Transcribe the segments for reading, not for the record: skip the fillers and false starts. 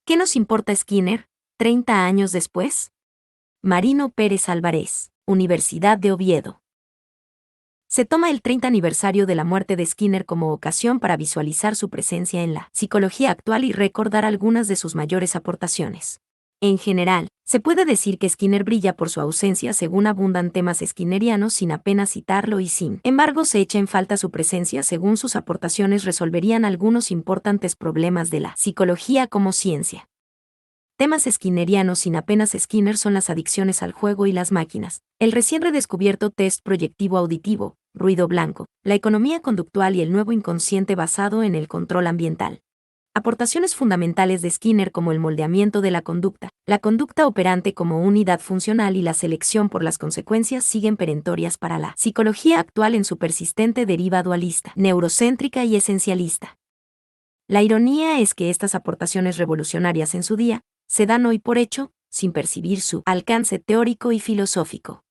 ¿Qué nos importa Skinner, 30 años después? Marino Pérez Álvarez, Universidad de Oviedo. Se toma el 30 aniversario de la muerte de Skinner como ocasión para visualizar su presencia en la psicología actual y recordar algunas de sus mayores aportaciones. En general, se puede decir que Skinner brilla por su ausencia según abundan temas skinnerianos sin apenas citarlo y sin embargo se echa en falta su presencia según sus aportaciones resolverían algunos importantes problemas de la psicología como ciencia. Temas skinnerianos sin apenas Skinner son las adicciones al juego y las máquinas, el recién redescubierto test proyectivo auditivo, ruido blanco, la economía conductual y el nuevo inconsciente basado en el control ambiental. Aportaciones fundamentales de Skinner como el moldeamiento de la conducta operante como unidad funcional y la selección por las consecuencias siguen perentorias para la psicología actual en su persistente deriva dualista, neurocéntrica y esencialista. La ironía es que estas aportaciones revolucionarias en su día se dan hoy por hecho, sin percibir su alcance teórico y filosófico.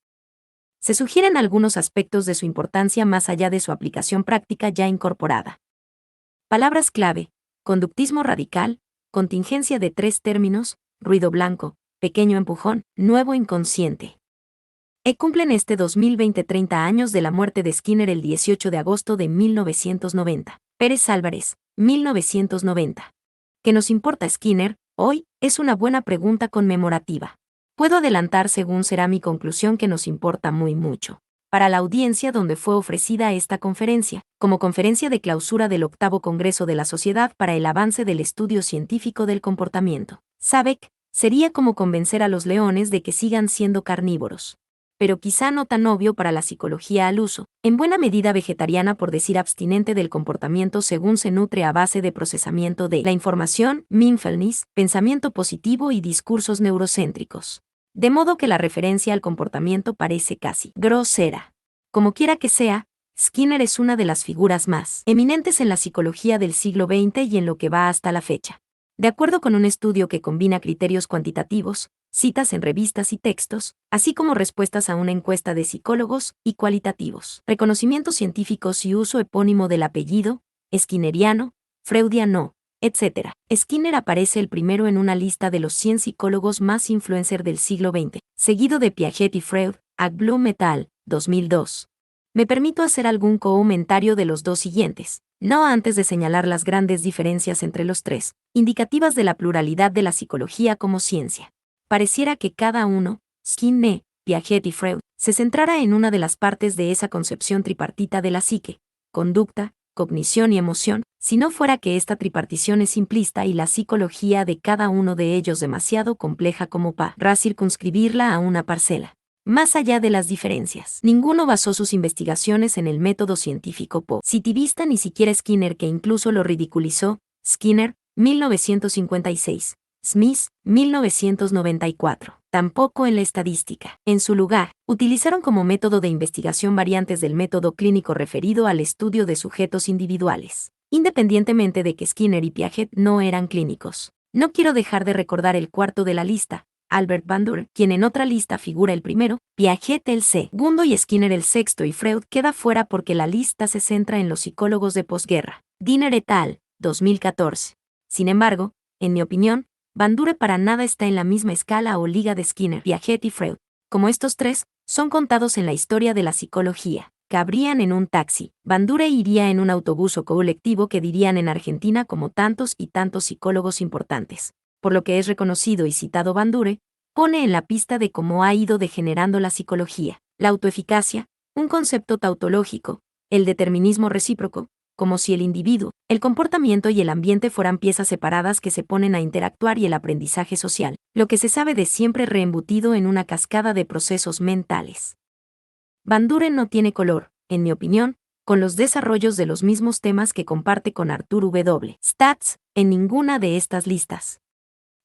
Se sugieren algunos aspectos de su importancia más allá de su aplicación práctica ya incorporada. Palabras clave: conductismo radical, contingencia de 3 términos, ruido blanco, pequeño empujón, nuevo inconsciente. Cumplen este 2020 30 años de la muerte de Skinner el 18 de agosto de 1990. Pérez Álvarez, 1990. ¿Qué nos importa Skinner, hoy? Es una buena pregunta conmemorativa. Puedo adelantar según será mi conclusión que nos importa muy mucho. Para la audiencia donde fue ofrecida esta conferencia, como conferencia de clausura del 8º Congreso de la Sociedad para el Avance del Estudio Científico del Comportamiento, SABEC, sería como convencer a los leones de que sigan siendo carnívoros. Pero quizá no tan obvio para la psicología al uso, en buena medida vegetariana por decir abstinente del comportamiento según se nutre a base de procesamiento de la información, mindfulness, pensamiento positivo y discursos neurocéntricos. De modo que la referencia al comportamiento parece casi grosera. Como quiera que sea, Skinner es una de las figuras más eminentes en la psicología del siglo XX y en lo que va hasta la fecha. De acuerdo con un estudio que combina criterios cuantitativos, citas en revistas y textos, así como respuestas a una encuesta de psicólogos y cualitativos, reconocimientos científicos y uso epónimo del apellido, skinneriano, freudiano, etc. Skinner aparece el primero en una lista de los 100 psicólogos más influencer del siglo XX, seguido de Piaget y Freud, Bloom et al. 2002. Me permito hacer algún comentario de los dos siguientes, no antes de señalar las grandes diferencias entre los tres, indicativas de la pluralidad de la psicología como ciencia. Pareciera que cada uno, Skinner, Piaget y Freud, se centrara en una de las partes de esa concepción tripartita de la psique, conducta, cognición y emoción, si no fuera que esta tripartición es simplista y la psicología de cada uno de ellos demasiado compleja como para circunscribirla a una parcela. Más allá de las diferencias, ninguno basó sus investigaciones en el método científico positivista, ni siquiera Skinner, que incluso lo ridiculizó. Skinner, 1956. Smith, 1994. Tampoco en la estadística. En su lugar, utilizaron como método de investigación variantes del método clínico referido al estudio de sujetos individuales, independientemente de que Skinner y Piaget no eran clínicos. No quiero dejar de recordar el cuarto de la lista, Albert Bandura, quien en otra lista figura el primero, Piaget el segundo y Skinner el sexto, y Freud queda fuera porque la lista se centra en los psicólogos de posguerra. Dinner et al. 2014. Sin embargo, en mi opinión, Bandura para nada está en la misma escala o liga de Skinner, Piaget y Freud. Como estos tres, son contados en la historia de la psicología. Cabrían en un taxi, Bandura iría en un autobús o colectivo que dirían en Argentina como tantos y tantos psicólogos importantes. Por lo que es reconocido y citado Bandura, pone en la pista de cómo ha ido degenerando la psicología, la autoeficacia, un concepto tautológico, el determinismo recíproco, como si el individuo, el comportamiento y el ambiente fueran piezas separadas que se ponen a interactuar, y el aprendizaje social, lo que se sabe de siempre reembutido en una cascada de procesos mentales. Bandura no tiene color, en mi opinión, con los desarrollos de los mismos temas que comparte con Arthur W. Stats, en ninguna de estas listas.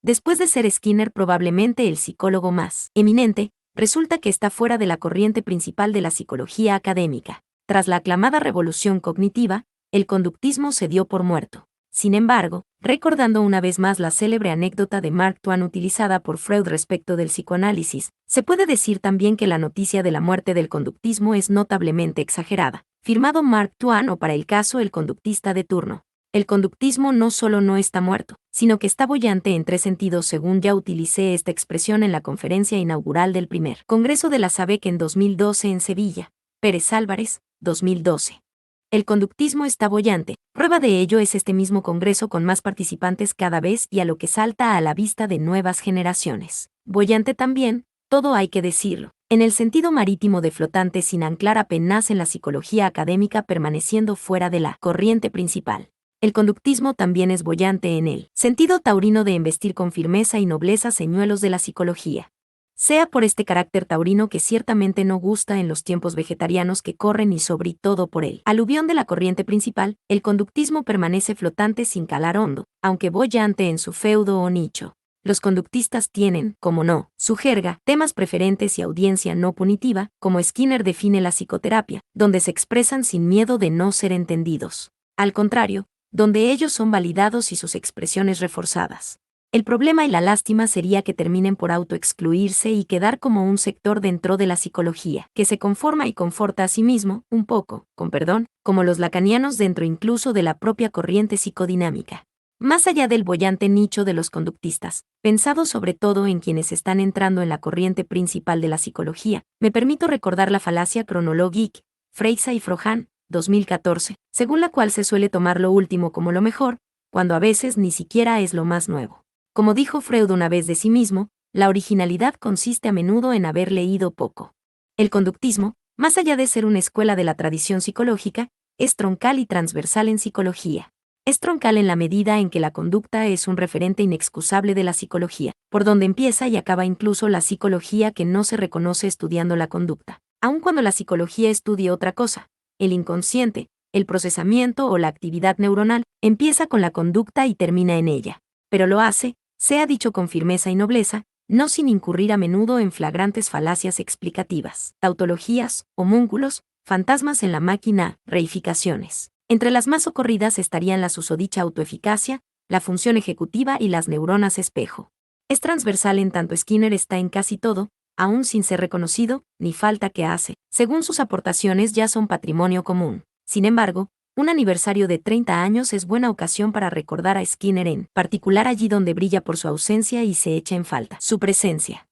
Después de ser Skinner probablemente el psicólogo más eminente, resulta que está fuera de la corriente principal de la psicología académica. Tras la aclamada revolución cognitiva, el conductismo se dio por muerto. Sin embargo, recordando una vez más la célebre anécdota de Mark Twain utilizada por Freud respecto del psicoanálisis, se puede decir también que la noticia de la muerte del conductismo es notablemente exagerada. Firmado Mark Twain, o para el caso el conductista de turno. El conductismo no solo no está muerto, sino que está boyante en 3 sentidos según ya utilicé esta expresión en la conferencia inaugural del primer Congreso de la SABEC en 2012 en Sevilla. Pérez Álvarez, 2012. El conductismo está boyante, prueba de ello es este mismo Congreso con más participantes cada vez y a lo que salta a la vista de nuevas generaciones. Boyante también, todo hay que decirlo, en el sentido marítimo de flotante sin anclar apenas en la psicología académica permaneciendo fuera de la corriente principal. El conductismo también es boyante en el sentido taurino de embestir con firmeza y nobleza señuelos de la psicología. Sea por este carácter taurino que ciertamente no gusta en los tiempos vegetarianos que corren y sobre todo por el aluvión de la corriente principal, el conductismo permanece flotante sin calar hondo, aunque boyante en su feudo o nicho. Los conductistas tienen, como no, su jerga, temas preferentes y audiencia no punitiva, como Skinner define la psicoterapia, donde se expresan sin miedo de no ser entendidos. Al contrario, donde ellos son validados y sus expresiones reforzadas. El problema y la lástima sería que terminen por autoexcluirse y quedar como un sector dentro de la psicología, que se conforma y conforta a sí mismo, un poco, con perdón, como los lacanianos dentro incluso de la propia corriente psicodinámica. Más allá del boyante nicho de los conductistas, pensado sobre todo en quienes están entrando en la corriente principal de la psicología, me permito recordar la falacia cronológica, Freixa y Frohan, 2014, según la cual se suele tomar lo último como lo mejor, cuando a veces ni siquiera es lo más nuevo. Como dijo Freud una vez de sí mismo, la originalidad consiste a menudo en haber leído poco. El conductismo, más allá de ser una escuela de la tradición psicológica, es troncal y transversal en psicología. Es troncal en la medida en que la conducta es un referente inexcusable de la psicología, por donde empieza y acaba incluso la psicología que no se reconoce estudiando la conducta, aun cuando la psicología estudie otra cosa. El inconsciente, el procesamiento o la actividad neuronal, empieza con la conducta y termina en ella. Pero lo hace, sea dicho con firmeza y nobleza, no sin incurrir a menudo en flagrantes falacias explicativas, tautologías, homúnculos, fantasmas en la máquina, reificaciones. Entre las más socorridas estarían la susodicha autoeficacia, la función ejecutiva y las neuronas espejo. Es transversal en tanto Skinner está en casi todo, aún sin ser reconocido, ni falta que hace, según sus aportaciones ya son patrimonio común. Sin embargo, un aniversario de 30 años es buena ocasión para recordar a Skinner en particular allí donde brilla por su ausencia y se echa en falta su presencia.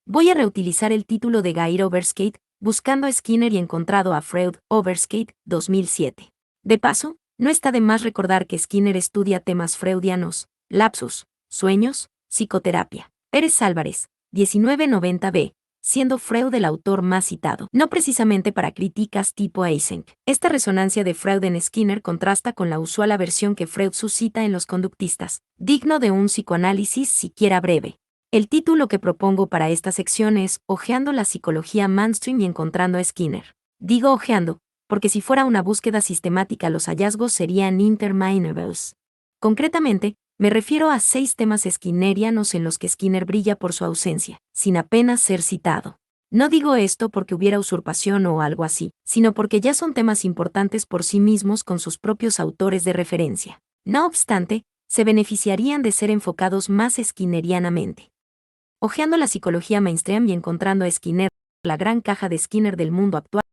Voy a reutilizar el título de Gair Overskate, buscando a Skinner y encontrado a Freud, Overskate, 2007. De paso, no está de más recordar que Skinner estudia temas freudianos, lapsus, sueños, psicoterapia. Pérez Álvarez, 1990b, siendo Freud el autor más citado, no precisamente para críticas tipo Eysenck. Esta resonancia de Freud en Skinner contrasta con la usual aversión que Freud suscita en los conductistas, digno de un psicoanálisis siquiera breve. El título que propongo para esta sección es Ojeando la psicología mainstream y encontrando a Skinner. Digo ojeando, porque si fuera una búsqueda sistemática los hallazgos serían interminables. Concretamente, me refiero a 6 temas skinnerianos en los que Skinner brilla por su ausencia, sin apenas ser citado. No digo esto porque hubiera usurpación o algo así, sino porque ya son temas importantes por sí mismos con sus propios autores de referencia. No obstante, se beneficiarían de ser enfocados más skinnerianamente. Ojeando la psicología mainstream y encontrando a Skinner, la gran caja de Skinner del mundo actual,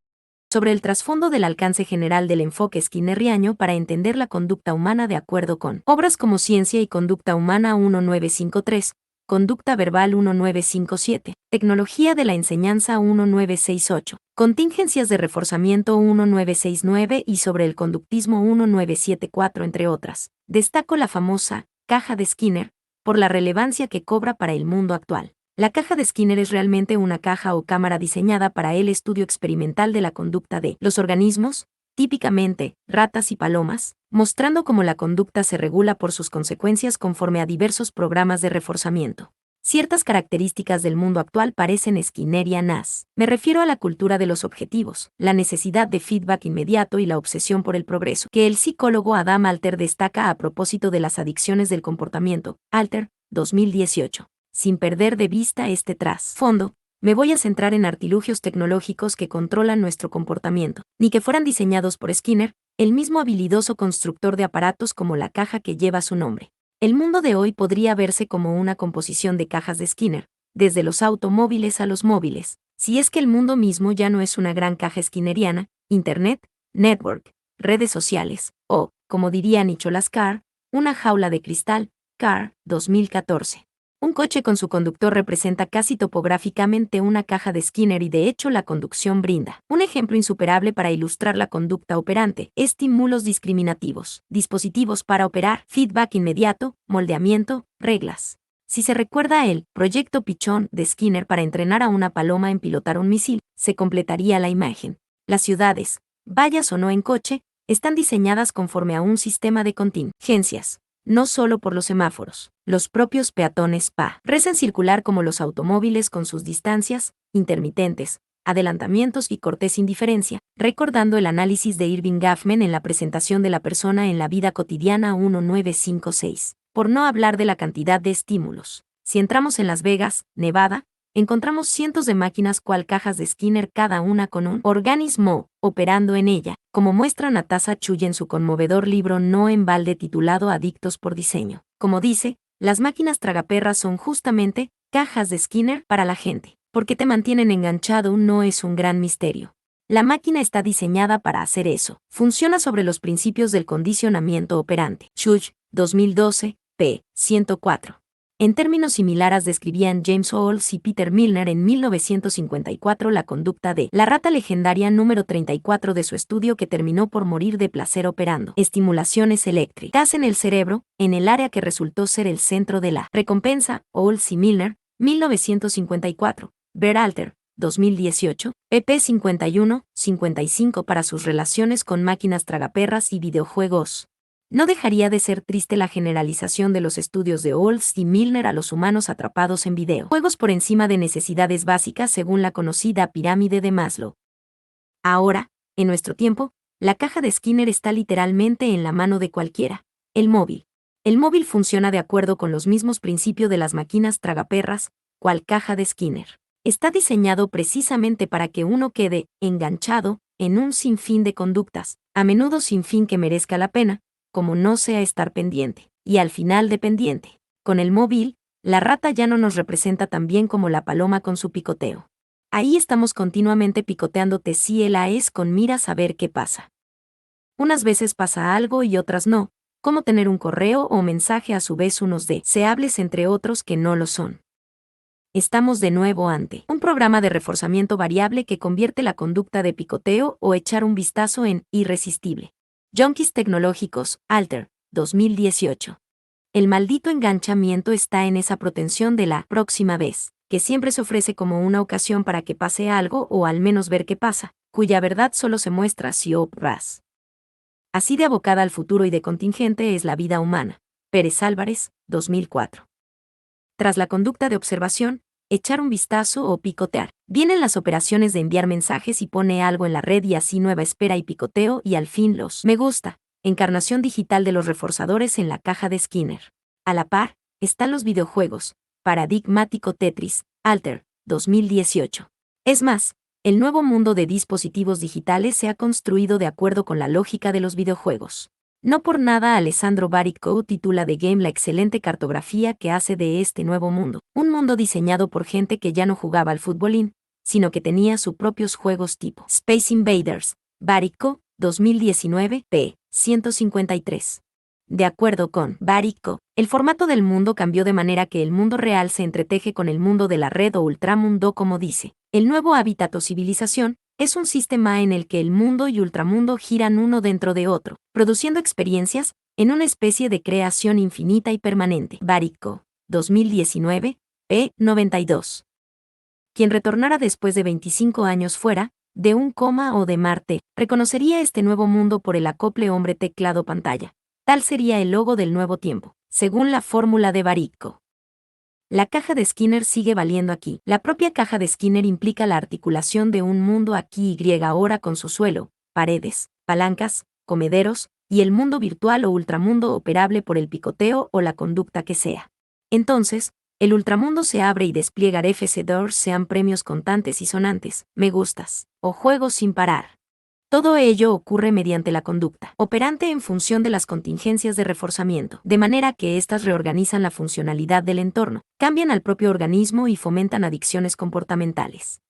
sobre el trasfondo del alcance general del enfoque skinneriano para entender la conducta humana de acuerdo con obras como Ciencia y Conducta Humana 1953, Conducta Verbal 1957, Tecnología de la Enseñanza 1968, Contingencias de Reforzamiento 1969 y sobre el conductismo 1974 entre otras. Destaco la famosa caja de Skinner, por la relevancia que cobra para el mundo actual. La caja de Skinner es realmente una caja o cámara diseñada para el estudio experimental de la conducta de los organismos, típicamente ratas y palomas, mostrando cómo la conducta se regula por sus consecuencias conforme a diversos programas de reforzamiento. Ciertas características del mundo actual parecen skinnerianas. Me refiero a la cultura de los objetivos, la necesidad de feedback inmediato y la obsesión por el progreso, que el psicólogo Adam Alter destaca a propósito de las adicciones del comportamiento, Alter, 2018. Sin perder de vista este trasfondo, me voy a centrar en artilugios tecnológicos que controlan nuestro comportamiento, ni que fueran diseñados por Skinner, el mismo habilidoso constructor de aparatos como la caja que lleva su nombre. El mundo de hoy podría verse como una composición de cajas de Skinner, desde los automóviles a los móviles, si es que el mundo mismo ya no es una gran caja skinneriana, Internet, network, redes sociales, o como diría Nicholas Carr, una jaula de cristal, Carr, 2014. Un coche con su conductor representa casi topográficamente una caja de Skinner y de hecho la conducción brinda un ejemplo insuperable para ilustrar la conducta operante, estímulos discriminativos, dispositivos para operar, feedback inmediato, moldeamiento, reglas. Si se recuerda el proyecto Pichón de Skinner para entrenar a una paloma en pilotar un misil, se completaría la imagen. Las ciudades, vayas o no en coche, están diseñadas conforme a un sistema de contingencias. No solo por los semáforos, los propios peatones parecen circular como los automóviles con sus distancias, intermitentes, adelantamientos y cortés indiferencia, recordando el análisis de Irving Goffman en la presentación de la persona en la vida cotidiana 1956. Por no hablar de la cantidad de estímulos. Si entramos en Las Vegas, Nevada, encontramos cientos de máquinas cual cajas de Skinner, cada una con un organismo operando en ella, como muestra Natasha Chuy en su conmovedor libro no en balde titulado Adictos por diseño. Como dice, las máquinas tragaperras son justamente cajas de Skinner para la gente, porque te mantienen enganchado. No es un gran misterio. La máquina está diseñada para hacer eso. Funciona sobre los principios del condicionamiento operante. Chuy, 2012, p. 104. En términos similares describían James Olds y Peter Milner en 1954 la conducta de la rata legendaria número 34 de su estudio que terminó por morir de placer operando estimulaciones eléctricas en el cerebro, en el área que resultó ser el centro de la recompensa. Olds y Milner, 1954. Berhalter, 2018, pp 51-55 para sus relaciones con máquinas tragaperras y videojuegos. No dejaría de ser triste la generalización de los estudios de Olds y Milner a los humanos atrapados en videojuegos por encima de necesidades básicas según la conocida pirámide de Maslow. Ahora, en nuestro tiempo, la caja de Skinner está literalmente en la mano de cualquiera. El móvil. El móvil funciona de acuerdo con los mismos principios de las máquinas tragaperras, cual caja de Skinner. Está diseñado precisamente para que uno quede enganchado en un sinfín de conductas, a menudo sin fin que merezca la pena, como no sea estar pendiente, y al final dependiente. Con el móvil, la rata ya no nos representa tan bien como la paloma con su picoteo. Ahí estamos continuamente picoteándote si la es con miras a ver qué pasa. Unas veces pasa algo y otras no, como tener un correo o mensaje a su vez unos deseables entre otros que no lo son. Estamos de nuevo ante un programa de reforzamiento variable que convierte la conducta de picoteo o echar un vistazo en irresistible. Junkies tecnológicos, Alter, 2018. El maldito enganchamiento está en esa protensión de la próxima vez, que siempre se ofrece como una ocasión para que pase algo o al menos ver qué pasa, cuya verdad solo se muestra si obras. Así de abocada al futuro y de contingente es la vida humana. Pérez Álvarez, 2004. Tras la conducta de observación, echar un vistazo o picotear. Vienen las operaciones de enviar mensajes y pone algo en la red y así nueva espera y picoteo y al fin los me gusta, encarnación digital de los reforzadores en la caja de Skinner. A la par, están los videojuegos, paradigmático Tetris, Alter, 2018. Es más, el nuevo mundo de dispositivos digitales se ha construido de acuerdo con la lógica de los videojuegos. No por nada Alessandro Barico titula The Game la excelente cartografía que hace de este nuevo mundo, un mundo diseñado por gente que ya no jugaba al futbolín, sino que tenía sus propios juegos tipo Space Invaders, Barico, 2019, p. 153. De acuerdo con Barico, el formato del mundo cambió de manera que el mundo real se entreteje con el mundo de la red o ultramundo como dice. El nuevo hábitat o civilización es un sistema en el que el mundo y ultramundo giran uno dentro de otro, produciendo experiencias en una especie de creación infinita y permanente. Barico, 2019, p. 92. Quien retornara después de 25 años fuera, de un coma o de Marte, reconocería este nuevo mundo por el acople hombre-teclado-pantalla. Tal sería el logo del nuevo tiempo, según la fórmula de Barico. La caja de Skinner sigue valiendo aquí. La propia caja de Skinner implica la articulación de un mundo aquí y ahora con su suelo, paredes, palancas, comederos, y el mundo virtual o ultramundo operable por el picoteo o la conducta que sea. Entonces, el ultramundo se abre y despliega FC Doors, sean premios contantes y sonantes, me gustas, o juegos sin parar. Todo ello ocurre mediante la conducta, operante en función de las contingencias de reforzamiento, de manera que éstas reorganizan la funcionalidad del entorno, cambian al propio organismo y fomentan adicciones comportamentales.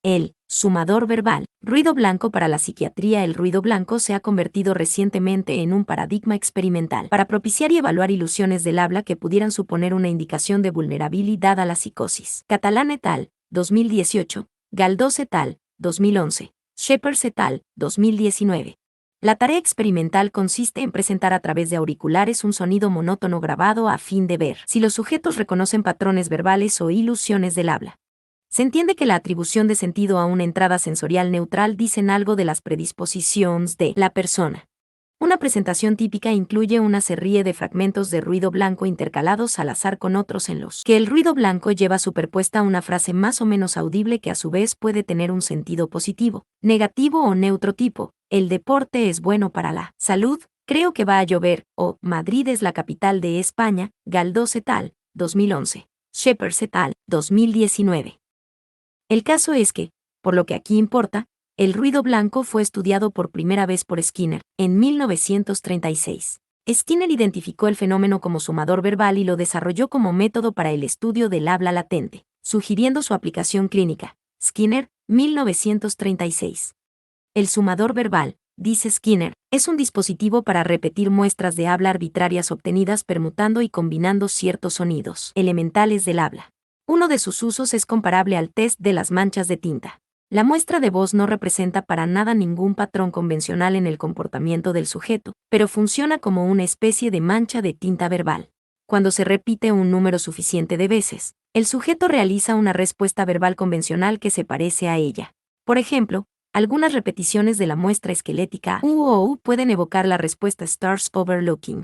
El sumador verbal. Ruido blanco para la psiquiatría. El ruido blanco se ha convertido recientemente en un paradigma experimental para propiciar y evaluar ilusiones del habla que pudieran suponer una indicación de vulnerabilidad a la psicosis. Catalán et al., 2018, Galdós et al., 2011, Shepard et al., 2019. La tarea experimental consiste en presentar a través de auriculares un sonido monótono grabado a fin de ver si los sujetos reconocen patrones verbales o ilusiones del habla. Se entiende que la atribución de sentido a una entrada sensorial neutral dicen algo de las predisposiciones de la persona. Una presentación típica incluye una serie de fragmentos de ruido blanco intercalados al azar con otros en los que el ruido blanco lleva superpuesta una frase más o menos audible que a su vez puede tener un sentido positivo, negativo o neutro tipo: el deporte es bueno para la salud, creo que va a llover, o Madrid es la capital de España, Galdós et al., 2011, Shepard et al., 2019. El caso es que, por lo que aquí importa, el ruido blanco fue estudiado por primera vez por Skinner, en 1936. Skinner identificó el fenómeno como sumador verbal y lo desarrolló como método para el estudio del habla latente, sugiriendo su aplicación clínica. Skinner, 1936. El sumador verbal, dice Skinner, es un dispositivo para repetir muestras de habla arbitrarias obtenidas permutando y combinando ciertos sonidos elementales del habla. Uno de sus usos es comparable al test de las manchas de tinta. La muestra de voz no representa para nada ningún patrón convencional en el comportamiento del sujeto, pero funciona como una especie de mancha de tinta verbal. Cuando se repite un número suficiente de veces, el sujeto realiza una respuesta verbal convencional que se parece a ella. Por ejemplo, algunas repeticiones de la muestra esquelética u pueden evocar la respuesta Stars Overlooking.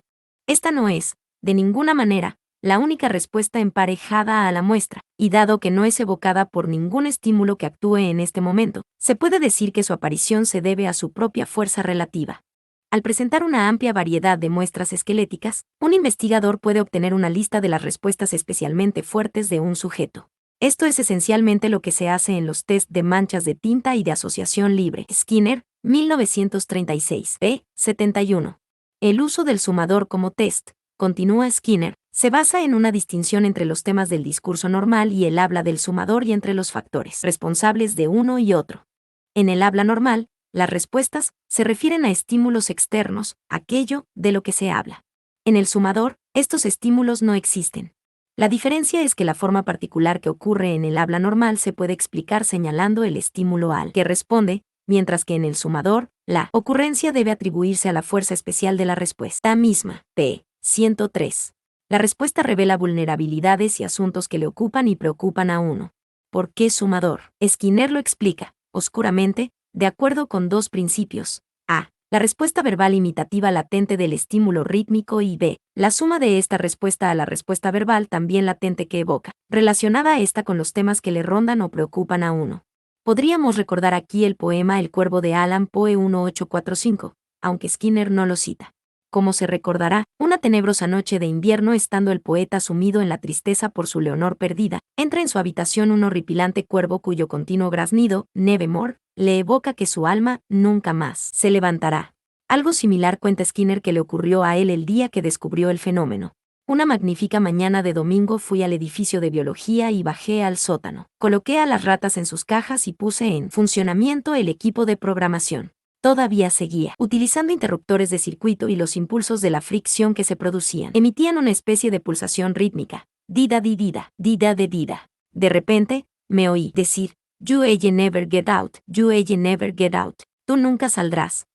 Esta no es, de ninguna manera, la única respuesta emparejada a la muestra, y dado que no es evocada por ningún estímulo que actúe en este momento, se puede decir que su aparición se debe a su propia fuerza relativa. Al presentar una amplia variedad de muestras esqueléticas, un investigador puede obtener una lista de las respuestas especialmente fuertes de un sujeto. Esto es esencialmente lo que se hace en los test de manchas de tinta y de asociación libre. Skinner, 1936, p. 71. El uso del sumador como test, continúa Skinner, se basa en una distinción entre los temas del discurso normal y el habla del sumador y entre los factores responsables de uno y otro. En el habla normal, las respuestas se refieren a estímulos externos, aquello de lo que se habla. En el sumador, estos estímulos no existen. La diferencia es que la forma particular que ocurre en el habla normal se puede explicar señalando el estímulo al que responde, mientras que en el sumador, la ocurrencia debe atribuirse a la fuerza especial de la respuesta misma. p. 103. La respuesta revela vulnerabilidades y asuntos que le ocupan y preocupan a uno. ¿Por qué sumador? Skinner lo explica, oscuramente, de acuerdo con dos principios. A. La respuesta verbal imitativa latente del estímulo rítmico y b. La suma de esta respuesta a la respuesta verbal también latente que evoca, relacionada a esta con los temas que le rondan o preocupan a uno. Podríamos recordar aquí el poema El Cuervo de Allan Poe 1845, aunque Skinner no lo cita. Como se recordará, una tenebrosa noche de invierno, estando el poeta sumido en la tristeza por su Leonor perdida, entra en su habitación un horripilante cuervo cuyo continuo graznido, Nevermore, le evoca que su alma nunca más se levantará. Algo similar cuenta Skinner que le ocurrió a él el día que descubrió el fenómeno. Una magnífica mañana de domingo fui al edificio de biología y bajé al sótano. Coloqué a las ratas en sus cajas y puse en funcionamiento el equipo de programación. Todavía seguía utilizando interruptores de circuito y los impulsos de la fricción que se producían emitían una especie de pulsación rítmica. Dida di dida, dida de dida. De repente, me oí decir, You will never get out, you will never get out. Tú nunca saldrás,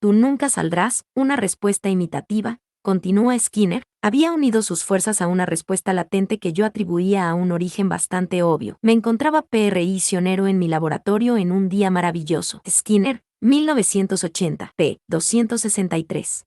una respuesta imitativa, continúa Skinner, había unido sus fuerzas a una respuesta latente que yo atribuía a un origen bastante obvio. Me encontraba prisionero en mi laboratorio en un día maravilloso. Skinner, 1980, p. 263.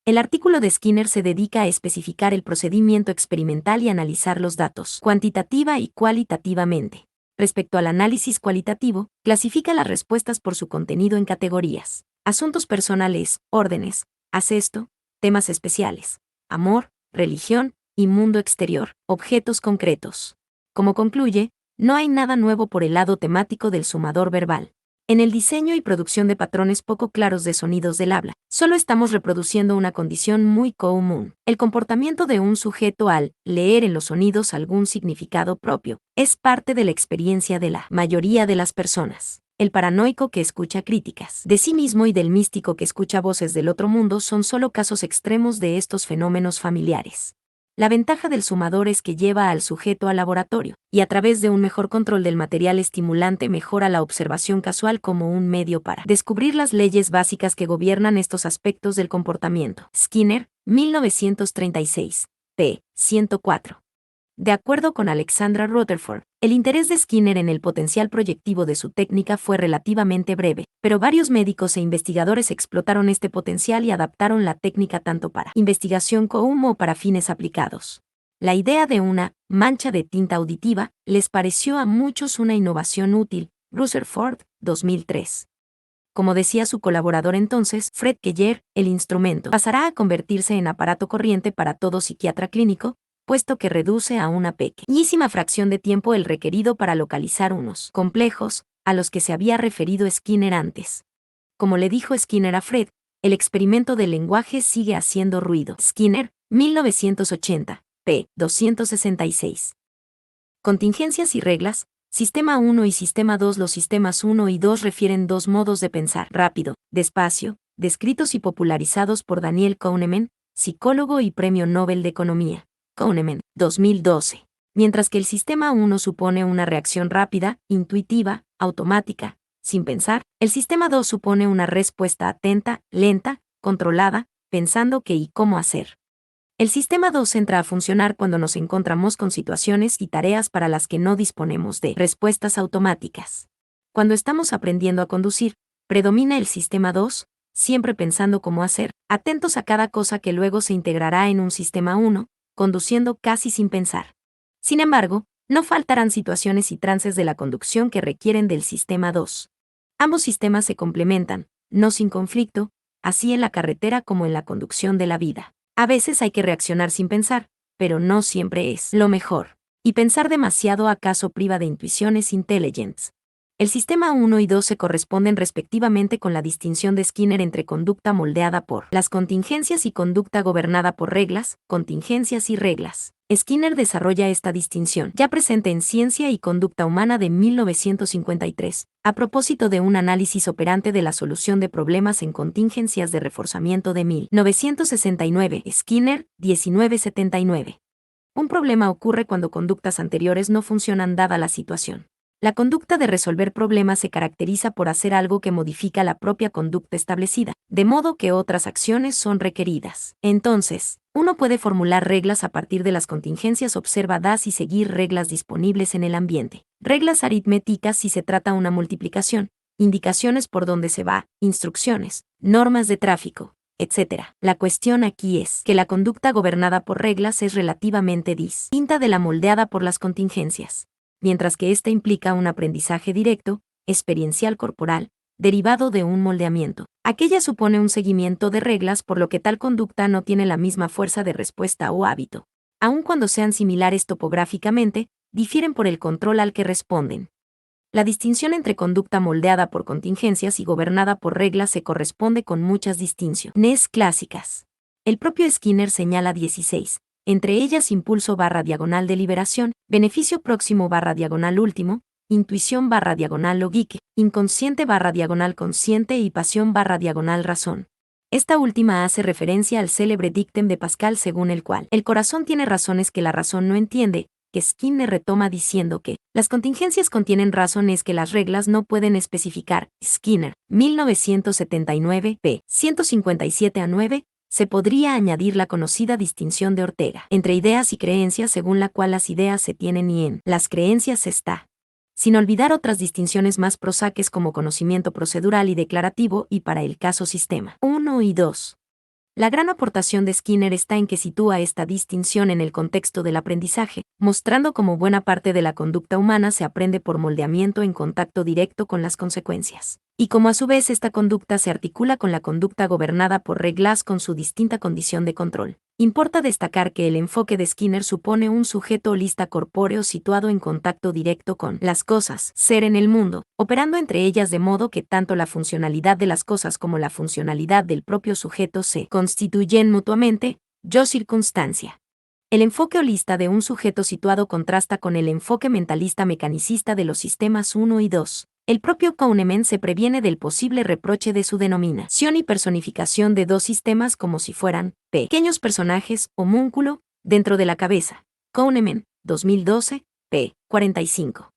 El artículo de Skinner se dedica a especificar el procedimiento experimental y analizar los datos, cuantitativa y cualitativamente. Respecto al análisis cualitativo, clasifica las respuestas por su contenido en categorías: asuntos personales, órdenes, haz esto, temas especiales, amor, religión y mundo exterior, objetos concretos. Como concluye, no hay nada nuevo por el lado temático del sumador verbal. En el diseño y producción de patrones poco claros de sonidos del habla, solo estamos reproduciendo una condición muy común. El comportamiento de un sujeto al leer en los sonidos algún significado propio es parte de la experiencia de la mayoría de las personas. El paranoico que escucha críticas de sí mismo y del místico que escucha voces del otro mundo son solo casos extremos de estos fenómenos familiares. La ventaja del sumador es que lleva al sujeto al laboratorio, y a través de un mejor control del material estimulante mejora la observación casual como un medio para descubrir las leyes básicas que gobiernan estos aspectos del comportamiento. Skinner, 1936, p. 104. De acuerdo con Alexandra Rutherford, el interés de Skinner en el potencial proyectivo de su técnica fue relativamente breve, pero varios médicos e investigadores explotaron este potencial y adaptaron la técnica tanto para investigación como para fines aplicados. La idea de una mancha de tinta auditiva les pareció a muchos una innovación útil. Rutherford, 2003. Como decía su colaborador entonces, Fred Keller, el instrumento pasará a convertirse en aparato corriente para todo psiquiatra clínico, puesto que reduce a una pequeñísima fracción de tiempo el requerido para localizar unos complejos, a los que se había referido Skinner antes. Como le dijo Skinner a Fred, el experimento del lenguaje sigue haciendo ruido. Skinner, 1980, p. 266. Contingencias y reglas. Sistema 1 y Sistema 2. Los sistemas 1 y 2 refieren dos modos de pensar: rápido, despacio, descritos y popularizados por Daniel Kahneman, psicólogo y Premio Nobel de Economía. Kahneman, 2012. Mientras que el sistema 1 supone una reacción rápida, intuitiva, automática, sin pensar, el sistema 2 supone una respuesta atenta, lenta, controlada, pensando qué y cómo hacer. El sistema 2 entra a funcionar cuando nos encontramos con situaciones y tareas para las que no disponemos de respuestas automáticas. Cuando estamos aprendiendo a conducir, predomina el sistema 2, siempre pensando cómo hacer, atentos a cada cosa que luego se integrará en un sistema 1, conduciendo casi sin pensar. Sin embargo, no faltarán situaciones y trances de la conducción que requieren del sistema 2. Ambos sistemas se complementan, no sin conflicto, así en la carretera como en la conducción de la vida. A veces hay que reaccionar sin pensar, pero no siempre es lo mejor. Y pensar demasiado acaso priva de intuiciones intelligentes. El sistema 1 y 2 se corresponden respectivamente con la distinción de Skinner entre conducta moldeada por las contingencias y conducta gobernada por reglas, contingencias y reglas. Skinner desarrolla esta distinción, ya presente en Ciencia y Conducta Humana de 1953, a propósito de un análisis operante de la solución de problemas en contingencias de reforzamiento de 1969, Skinner, 1979. Un problema ocurre cuando conductas anteriores no funcionan dada la situación. La conducta de resolver problemas se caracteriza por hacer algo que modifica la propia conducta establecida, de modo que otras acciones son requeridas. Entonces, uno puede formular reglas a partir de las contingencias observadas y seguir reglas disponibles en el ambiente. Reglas aritméticas si se trata una multiplicación, indicaciones por dónde se va, instrucciones, normas de tráfico, etc. La cuestión aquí es que la conducta gobernada por reglas es relativamente distinta de la moldeada por las contingencias. Mientras que ésta implica un aprendizaje directo, experiencial corporal, derivado de un moldeamiento. Aquella supone un seguimiento de reglas por lo que tal conducta no tiene la misma fuerza de respuesta o hábito. Aun cuando sean similares topográficamente, difieren por el control al que responden. La distinción entre conducta moldeada por contingencias y gobernada por reglas se corresponde con muchas distinciones clásicas. El propio Skinner señala 16. Entre ellas impulso/diagonal deliberación, beneficio próximo/diagonal último, intuición/diagonal lógica, inconsciente/diagonal consciente y pasión/diagonal razón. Esta última hace referencia al célebre dictem de Pascal según el cual el corazón tiene razones que la razón no entiende, que Skinner retoma diciendo que las contingencias contienen razones que las reglas no pueden especificar. Skinner, 1979, p. 157-9. Se podría añadir la conocida distinción de Ortega entre ideas y creencias según la cual las ideas se tienen y en las creencias se está. Sin olvidar otras distinciones más prosaques como conocimiento procedural y declarativo y para el caso sistema 1 y 2. La gran aportación de Skinner está en que sitúa esta distinción en el contexto del aprendizaje, mostrando cómo buena parte de la conducta humana se aprende por moldeamiento en contacto directo con las consecuencias, y cómo a su vez esta conducta se articula con la conducta gobernada por reglas con su distinta condición de control. Importa destacar que el enfoque de Skinner supone un sujeto holista corpóreo situado en contacto directo con las cosas, ser en el mundo, operando entre ellas de modo que tanto la funcionalidad de las cosas como la funcionalidad del propio sujeto se constituyen mutuamente, yo circunstancia. El enfoque holista de un sujeto situado contrasta con el enfoque mentalista mecanicista de los sistemas 1 y 2. el propio Kahneman se previene del posible reproche de su denominación y personificación de dos sistemas como si fueran pequeños personajes, homúnculo, dentro de la cabeza. Kahneman, 2012, p. 45.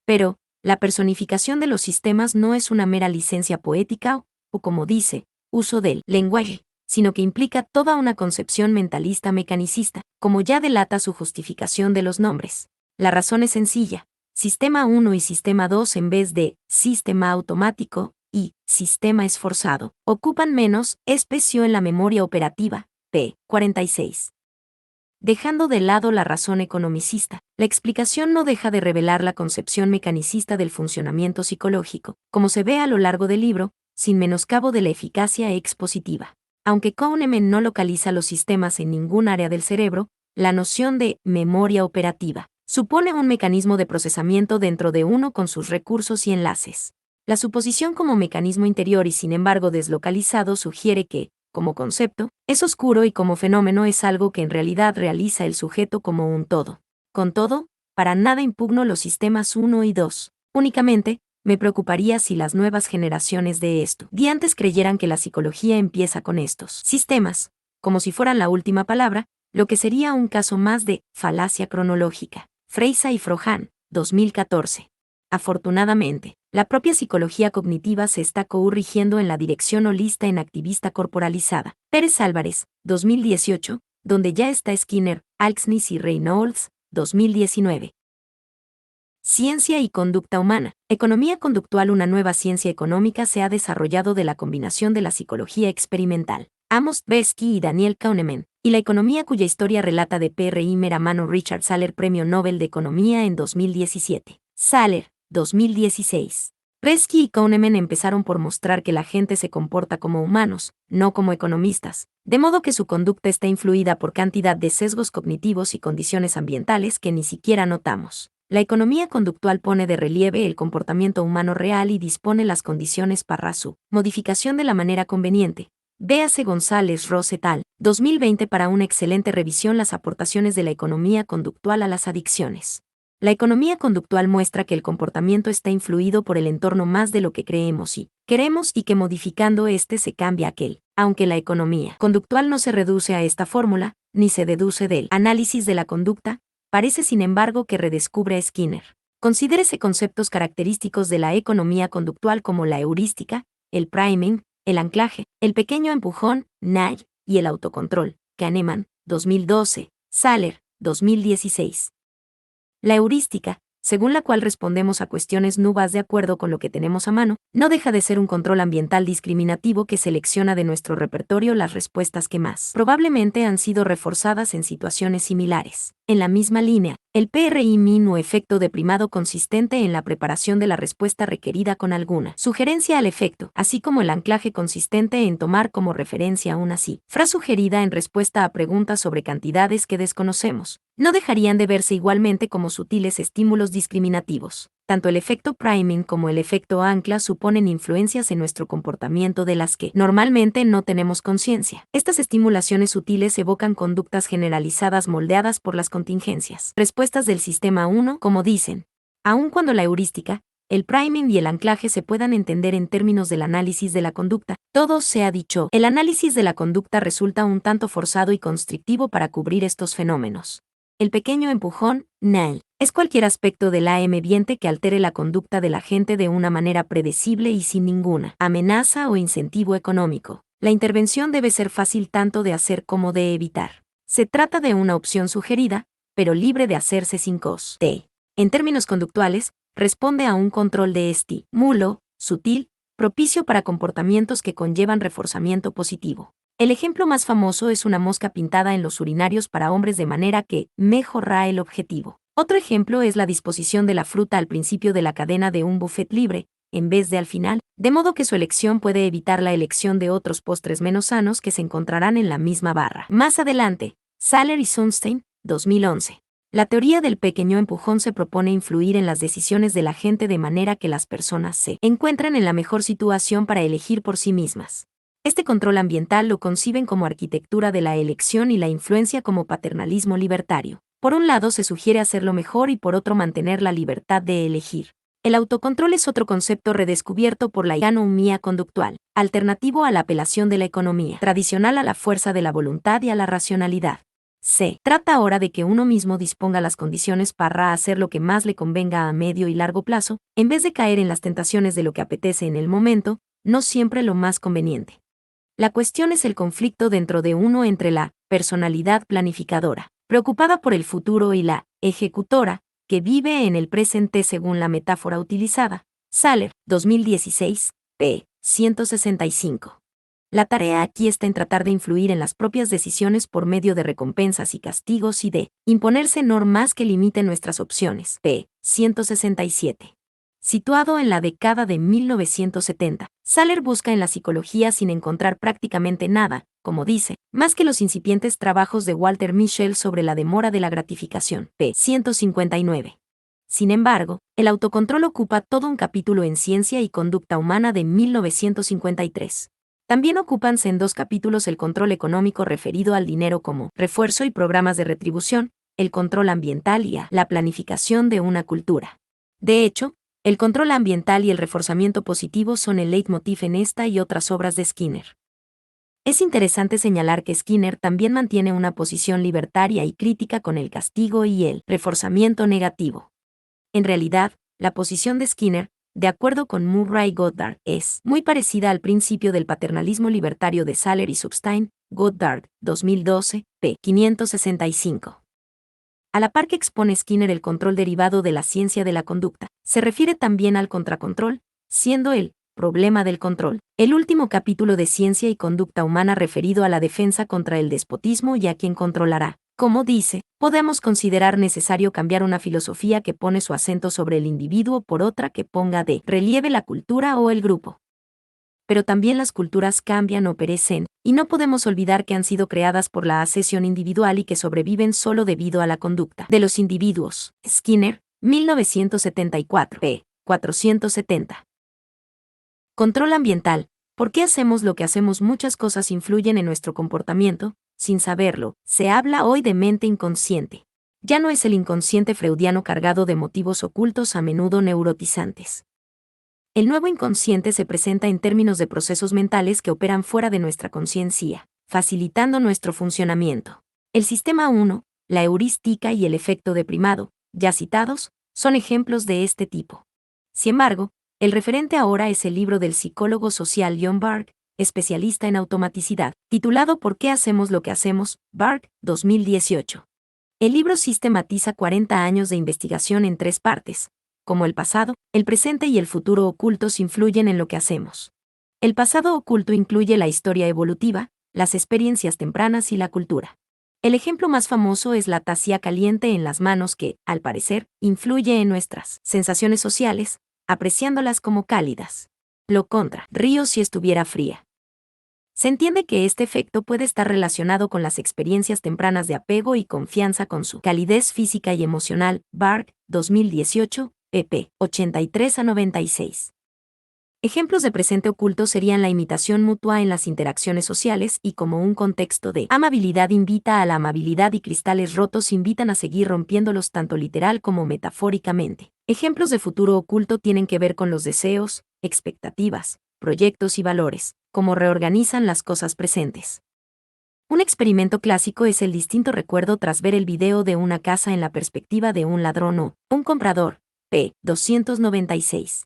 Pero, la personificación de los sistemas no es una mera licencia poética o como dice, uso del lenguaje, sino que implica toda una concepción mentalista mecanicista, como ya delata su justificación de los nombres. La razón es sencilla. Sistema 1 y Sistema 2 en vez de sistema automático y sistema esforzado ocupan menos espacio en la memoria operativa, p. 46. Dejando de lado la razón economicista, la explicación no deja de revelar la concepción mecanicista del funcionamiento psicológico, como se ve a lo largo del libro, sin menoscabo de la eficacia expositiva. Aunque Kahneman no localiza los sistemas en ningún área del cerebro, la noción de memoria operativa supone un mecanismo de procesamiento dentro de uno con sus recursos y enlaces. La suposición como mecanismo interior y sin embargo deslocalizado sugiere que, como concepto, es oscuro y como fenómeno es algo que en realidad realiza el sujeto como un todo. Con todo, para nada impugno los sistemas 1 y 2. Únicamente, me preocuparía si las nuevas generaciones de estudiantes creyeran que la psicología empieza con estos sistemas, como si fueran la última palabra, lo que sería un caso más de falacia cronológica. Freisa y Frohan, 2014. Afortunadamente, la propia psicología cognitiva se está corrigiendo en la dirección holista en activista corporalizada. Pérez Álvarez, 2018, donde ya está Skinner, Alksnis y Reynolds, 2019. Ciencia y conducta humana. Economía conductual. Una nueva ciencia económica se ha desarrollado de la combinación de la psicología experimental, Amos Tversky y Daniel Kahneman, y la economía cuya historia relata de P.R.I. Mano Richard Thaler, Premio Nobel de Economía en 2017. Thaler, 2016. Tversky y Kahneman empezaron por mostrar que la gente se comporta como humanos, no como economistas, de modo que su conducta está influida por cantidad de sesgos cognitivos y condiciones ambientales que ni siquiera notamos. La economía conductual pone de relieve el comportamiento humano real y dispone las condiciones para su modificación de la manera conveniente. Véase González Ross et al. 2020 para una excelente revisión las aportaciones de la economía conductual a las adicciones. La economía conductual muestra que el comportamiento está influido por el entorno más de lo que creemos y queremos y que modificando este se cambia aquel. Aunque la economía conductual no se reduce a esta fórmula, ni se deduce del análisis de la conducta, parece sin embargo que redescubre a Skinner. Considérese conceptos característicos de la economía conductual como la heurística, el priming, el anclaje, el pequeño empujón, nudge, y el autocontrol. Kahneman, 2012, Thaler, 2016. La heurística, según la cual respondemos a cuestiones nuevas de acuerdo con lo que tenemos a mano, no deja de ser un control ambiental discriminativo que selecciona de nuestro repertorio las respuestas que más probablemente han sido reforzadas en situaciones similares. En la misma línea, el PRI-MIN o efecto de primado consistente en la preparación de la respuesta requerida con alguna sugerencia al efecto, así como el anclaje consistente en tomar como referencia una cifra sugerida en respuesta a preguntas sobre cantidades que desconocemos, no dejarían de verse igualmente como sutiles estímulos discriminativos. Tanto el efecto priming como el efecto ancla suponen influencias en nuestro comportamiento de las que normalmente no tenemos conciencia. Estas estimulaciones sutiles evocan conductas generalizadas moldeadas por las contingencias. Respuestas del sistema 1, como dicen. Aun cuando la heurística, el priming y el anclaje se puedan entender en términos del análisis de la conducta, todo se ha dicho, el análisis de la conducta resulta un tanto forzado y constrictivo para cubrir estos fenómenos. El pequeño empujón, nudge, es cualquier aspecto del ambiente que altere la conducta de la gente de una manera predecible y sin ninguna amenaza o incentivo económico. La intervención debe ser fácil tanto de hacer como de evitar. Se trata de una opción sugerida, pero libre de hacerse sin coste. En términos conductuales, responde a un control de estímulo, sutil, propicio para comportamientos que conllevan reforzamiento positivo. El ejemplo más famoso es una mosca pintada en los urinarios para hombres de manera que mejora el objetivo. Otro ejemplo es la disposición de la fruta al principio de la cadena de un buffet libre, en vez de al final, de modo que su elección puede evitar la elección de otros postres menos sanos que se encontrarán en la misma barra. Más adelante, Thaler y Sunstein, 2011. La teoría del pequeño empujón se propone influir en las decisiones de la gente de manera que las personas se encuentren en la mejor situación para elegir por sí mismas. Este control ambiental lo conciben como arquitectura de la elección y la influencia como paternalismo libertario. Por un lado se sugiere hacerlo mejor y por otro mantener la libertad de elegir. El autocontrol es otro concepto redescubierto por la economía conductual, alternativo a la apelación de la economía tradicional a la fuerza de la voluntad y a la racionalidad. Se trata ahora de que uno mismo disponga las condiciones para hacer lo que más le convenga a medio y largo plazo, en vez de caer en las tentaciones de lo que apetece en el momento, no siempre lo más conveniente. La cuestión es el conflicto dentro de uno entre la personalidad planificadora, preocupada por el futuro, y la ejecutora, que vive en el presente según la metáfora utilizada. Saller, 2016, p. 165. La tarea aquí está en tratar de influir en las propias decisiones por medio de recompensas y castigos y de imponerse normas que limiten nuestras opciones. p. 167. Situado en la década de 1970, Saller busca en la psicología, sin encontrar prácticamente nada, como dice, más que los incipientes trabajos de Walter Mischel sobre la demora de la gratificación. p. 159. Sin embargo, el autocontrol ocupa todo un capítulo en Ciencia y Conducta Humana de 1953. También ocúpanse en 2 capítulos el control económico referido al dinero como refuerzo y programas de retribución, el control ambiental y la planificación de una cultura. De hecho, el control ambiental y el reforzamiento positivo son el leitmotiv en esta y otras obras de Skinner. Es interesante señalar que Skinner también mantiene una posición libertaria y crítica con el castigo y el reforzamiento negativo. En realidad, la posición de Skinner, de acuerdo con Murray Goddard, es muy parecida al principio del paternalismo libertario de Saller y Substein, Goddard, 2012, p. 565. A la par que expone Skinner el control derivado de la ciencia de la conducta, se refiere también al contracontrol, siendo el problema del control el último capítulo de Ciencia y Conducta Humana referido a la defensa contra el despotismo y a quien controlará. Como dice, podemos considerar necesario cambiar una filosofía que pone su acento sobre el individuo por otra que ponga de relieve la cultura o el grupo. Pero también las culturas cambian o perecen, y no podemos olvidar que han sido creadas por la ascesión individual y que sobreviven solo debido a la conducta de los individuos. Skinner, 1974, p. 470. Control ambiental. ¿Por qué hacemos lo que hacemos? Muchas cosas influyen en nuestro comportamiento, sin saberlo. Se habla hoy de mente inconsciente. Ya no es el inconsciente freudiano cargado de motivos ocultos a menudo neurotizantes. El nuevo inconsciente se presenta en términos de procesos mentales que operan fuera de nuestra conciencia, facilitando nuestro funcionamiento. El sistema 1, la heurística y el efecto de primado, ya citados, son ejemplos de este tipo. Sin embargo, el referente ahora es el libro del psicólogo social John Bargh, especialista en automaticidad, titulado ¿Por qué hacemos lo que hacemos? Bargh, 2018. El libro sistematiza 40 años de investigación en 3 partes. Como el pasado, el presente y el futuro ocultos influyen en lo que hacemos. El pasado oculto incluye la historia evolutiva, las experiencias tempranas y la cultura. El ejemplo más famoso es la taza caliente en las manos que, al parecer, influye en nuestras sensaciones sociales, apreciándolas como cálidas. Lo contra, río si estuviera fría. Se entiende que este efecto puede estar relacionado con las experiencias tempranas de apego y confianza con su calidez física y emocional. Bargh, 2018, pp. 83 a 96. Ejemplos de presente oculto serían la imitación mutua en las interacciones sociales y como un contexto de amabilidad invita a la amabilidad y cristales rotos invitan a seguir rompiéndolos tanto literal como metafóricamente. Ejemplos de futuro oculto tienen que ver con los deseos, expectativas, proyectos y valores, como reorganizan las cosas presentes. Un experimento clásico es el distinto recuerdo tras ver el video de una casa en la perspectiva de un ladrón o un comprador. p. 296.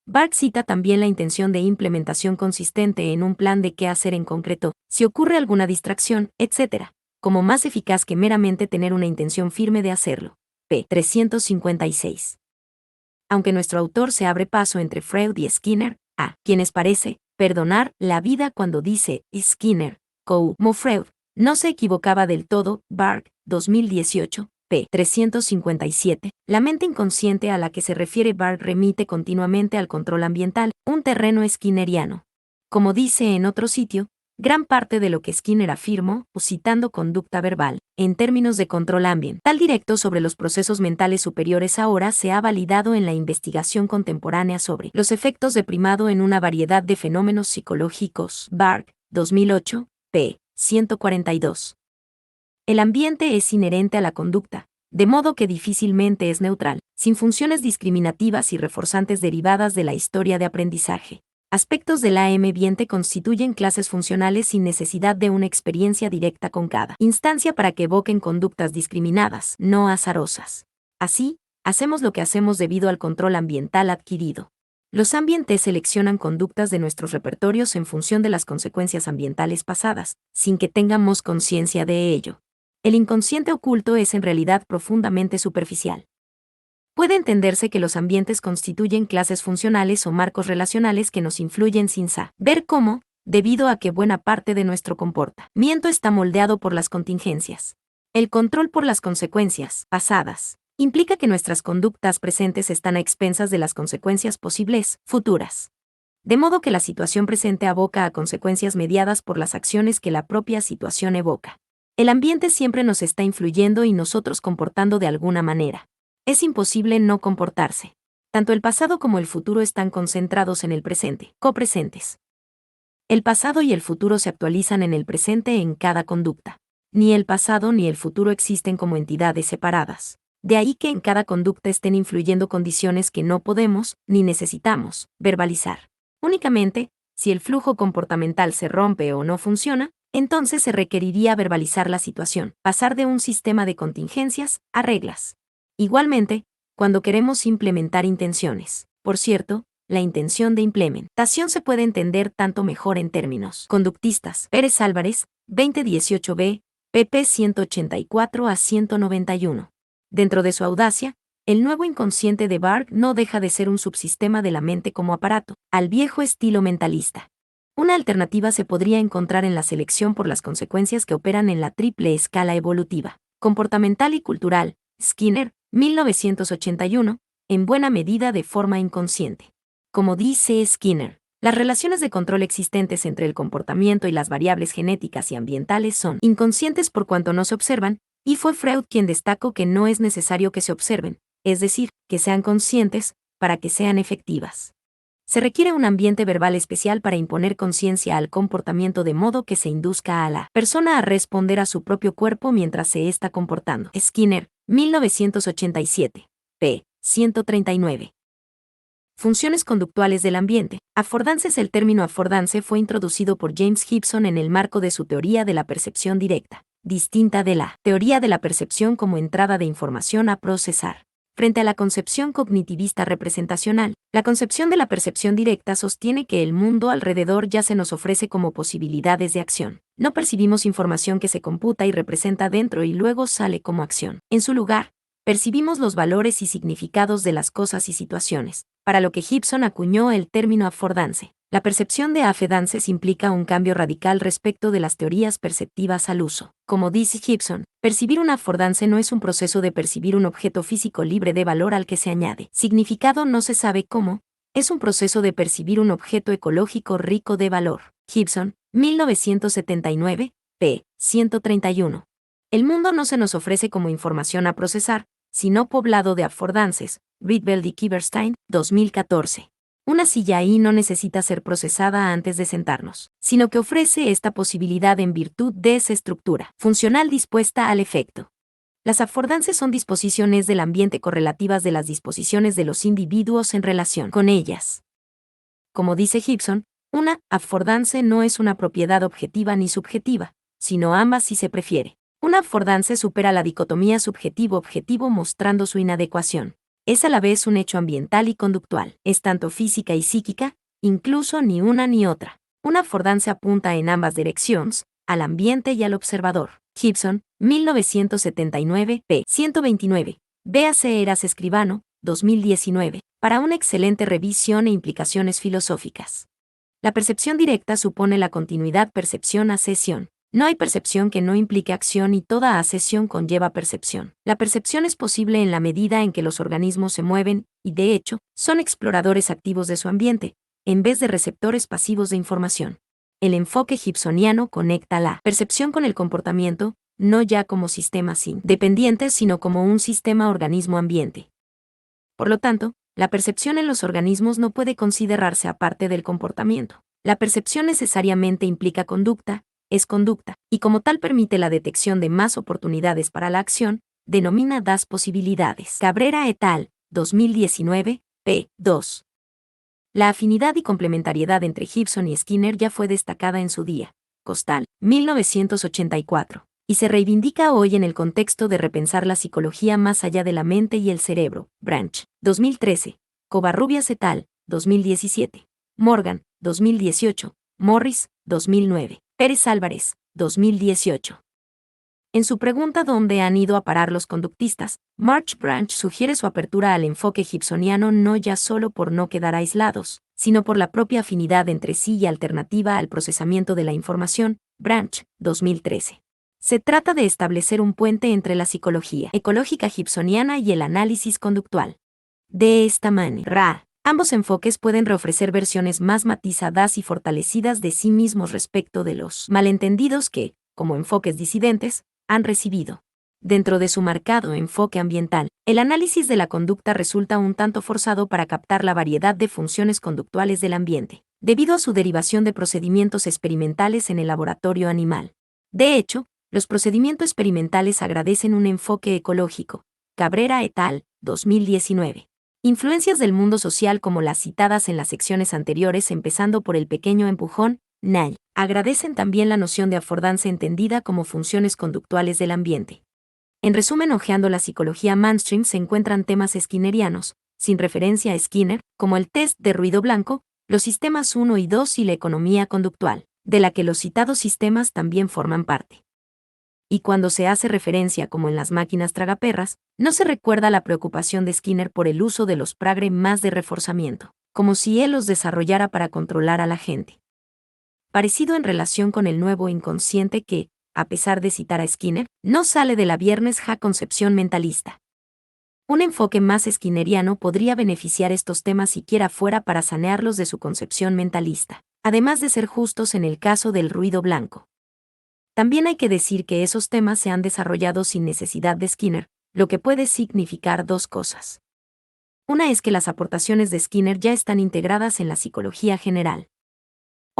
Bargh cita también la intención de implementación consistente en un plan de qué hacer en concreto, si ocurre alguna distracción, etc., como más eficaz que meramente tener una intención firme de hacerlo. p. 356. Aunque nuestro autor se abre paso entre Freud y Skinner, a quienes parece perdonar la vida cuando dice Skinner, como Freud, no se equivocaba del todo. Bargh, 2018, p. 357. La mente inconsciente a la que se refiere Bargh remite continuamente al control ambiental, un terreno skinneriano. Como dice en otro sitio, gran parte de lo que Skinner afirmó, citando conducta verbal, en términos de control ambiental directo sobre los procesos mentales superiores ahora se ha validado en la investigación contemporánea sobre los efectos de primado en una variedad de fenómenos psicológicos. Bargh, 2008, p. 142. El ambiente es inherente a la conducta, de modo que difícilmente es neutral, sin funciones discriminativas y reforzantes derivadas de la historia de aprendizaje. Aspectos del ambiente constituyen clases funcionales sin necesidad de una experiencia directa con cada instancia para que evoquen conductas discriminadas, no azarosas. Así, hacemos lo que hacemos debido al control ambiental adquirido. Los ambientes seleccionan conductas de nuestros repertorios en función de las consecuencias ambientales pasadas, sin que tengamos conciencia de ello. El inconsciente oculto es en realidad profundamente superficial. Puede entenderse que los ambientes constituyen clases funcionales o marcos relacionales que nos influyen sin saber cómo, debido a que buena parte de nuestro comportamiento está moldeado por las contingencias. El control por las consecuencias pasadas implica que nuestras conductas presentes están a expensas de las consecuencias posibles futuras. De modo que la situación presente aboca a consecuencias mediadas por las acciones que la propia situación evoca. El ambiente siempre nos está influyendo y nosotros comportando de alguna manera. Es imposible no comportarse. Tanto el pasado como el futuro están concentrados en el presente, copresentes. El pasado y el futuro se actualizan en el presente en cada conducta. Ni el pasado ni el futuro existen como entidades separadas. De ahí que en cada conducta estén influyendo condiciones que no podemos, ni necesitamos, verbalizar. Únicamente, si el flujo comportamental se rompe o no funciona, entonces se requeriría verbalizar la situación, pasar de un sistema de contingencias a reglas. Igualmente, cuando queremos implementar intenciones. Por cierto, la intención de implementación se puede entender tanto mejor en términos conductistas. Pérez Álvarez, 2018b, pp 184 a 191. Dentro de su audacia, el nuevo inconsciente de Barg no deja de ser un subsistema de la mente como aparato, al viejo estilo mentalista. Una alternativa se podría encontrar en la selección por las consecuencias que operan en la triple escala evolutiva, comportamental y cultural. Skinner, 1981, en buena medida de forma inconsciente. Como dice Skinner, las relaciones de control existentes entre el comportamiento y las variables genéticas y ambientales son inconscientes por cuanto no se observan, y fue Freud quien destacó que no es necesario que se observen, es decir, que sean conscientes, para que sean efectivas. Se requiere un ambiente verbal especial para imponer conciencia al comportamiento de modo que se induzca a la persona a responder a su propio cuerpo mientras se está comportando. Skinner, 1987. p. 139. Funciones conductuales del ambiente. Affordances. El término affordance fue introducido por James Gibson en el marco de su teoría de la percepción directa, distinta de la teoría de la percepción como entrada de información a procesar. Frente a la concepción cognitivista representacional, la concepción de la percepción directa sostiene que el mundo alrededor ya se nos ofrece como posibilidades de acción. No percibimos información que se computa y representa dentro y luego sale como acción. En su lugar, percibimos los valores y significados de las cosas y situaciones, para lo que Gibson acuñó el término affordance. La percepción de affordances implica un cambio radical respecto de las teorías perceptivas al uso. Como dice Gibson, percibir un affordance no es un proceso de percibir un objeto físico libre de valor al que se añade significado no se sabe cómo, es un proceso de percibir un objeto ecológico rico de valor. Gibson, 1979, p. 131. El mundo no se nos ofrece como información a procesar, sino poblado de affordances. Rietveld y Kiberstein, 2014. Una silla ahí no necesita ser procesada antes de sentarnos, sino que ofrece esta posibilidad en virtud de esa estructura funcional dispuesta al efecto. Las affordances son disposiciones del ambiente correlativas de las disposiciones de los individuos en relación con ellas. Como dice Gibson, una affordance no es una propiedad objetiva ni subjetiva, sino ambas si se prefiere. Una affordance supera la dicotomía subjetivo-objetivo mostrando su inadecuación. Es a la vez un hecho ambiental y conductual. Es tanto física y psíquica, incluso ni una ni otra. Una affordance apunta en ambas direcciones, al ambiente y al observador. Gibson, 1979, p. 129. Véase Eras Escribano, 2019, para una excelente revisión e implicaciones filosóficas. La percepción directa supone la continuidad percepción-asesión. No hay percepción que no implique acción y toda asesión conlleva percepción. La percepción es posible en la medida en que los organismos se mueven y, de hecho, son exploradores activos de su ambiente, en vez de receptores pasivos de información. El enfoque gibsoniano conecta la percepción con el comportamiento, no ya como sistemas independientes, sino como un sistema organismo-ambiente. Por lo tanto, la percepción en los organismos no puede considerarse aparte del comportamiento. La percepción necesariamente implica conducta, es conducta, y como tal permite la detección de más oportunidades para la acción, denomina das posibilidades. Cabrera et al., 2019, p. 2. La afinidad y complementariedad entre Gibson y Skinner ya fue destacada en su día, Costal, 1984, y se reivindica hoy en el contexto de repensar la psicología más allá de la mente y el cerebro, Branch, 2013, Covarrubias et al., 2017, Morgan, 2018, Morris, 2009, Pérez Álvarez, 2018. En su pregunta ¿dónde han ido a parar los conductistas?, March Branch sugiere su apertura al enfoque gibsoniano no ya solo por no quedar aislados, sino por la propia afinidad entre sí y alternativa al procesamiento de la información, Branch, 2013. Se trata de establecer un puente entre la psicología ecológica gibsoniana y el análisis conductual. De esta manera, ambos enfoques pueden reofrecer versiones más matizadas y fortalecidas de sí mismos respecto de los malentendidos que, como enfoques disidentes, han recibido. Dentro de su marcado enfoque ambiental, el análisis de la conducta resulta un tanto forzado para captar la variedad de funciones conductuales del ambiente, debido a su derivación de procedimientos experimentales en el laboratorio animal. De hecho, los procedimientos experimentales agradecen un enfoque ecológico. Cabrera et al., 2019. Influencias del mundo social como las citadas en las secciones anteriores, empezando por el pequeño empujón, Nall, agradecen también la noción de afordance entendida como funciones conductuales del ambiente. En resumen, hojeando la psicología mainstream se encuentran temas skinnerianos, sin referencia a Skinner, como el test de ruido blanco, los sistemas 1 y 2 y la economía conductual, de la que los citados sistemas también forman parte. Y cuando se hace referencia como en las máquinas tragaperras, no se recuerda la preocupación de Skinner por el uso de los programas de reforzamiento, como si él los desarrollara para controlar a la gente. Parecido en relación con el nuevo inconsciente que, a pesar de citar a Skinner, no sale de la Viernes Ja concepción mentalista. Un enfoque más skinneriano podría beneficiar estos temas siquiera fuera para sanearlos de su concepción mentalista, además de ser justos en el caso del ruido blanco. También hay que decir que esos temas se han desarrollado sin necesidad de Skinner, lo que puede significar dos cosas. Una es que las aportaciones de Skinner ya están integradas en la psicología general.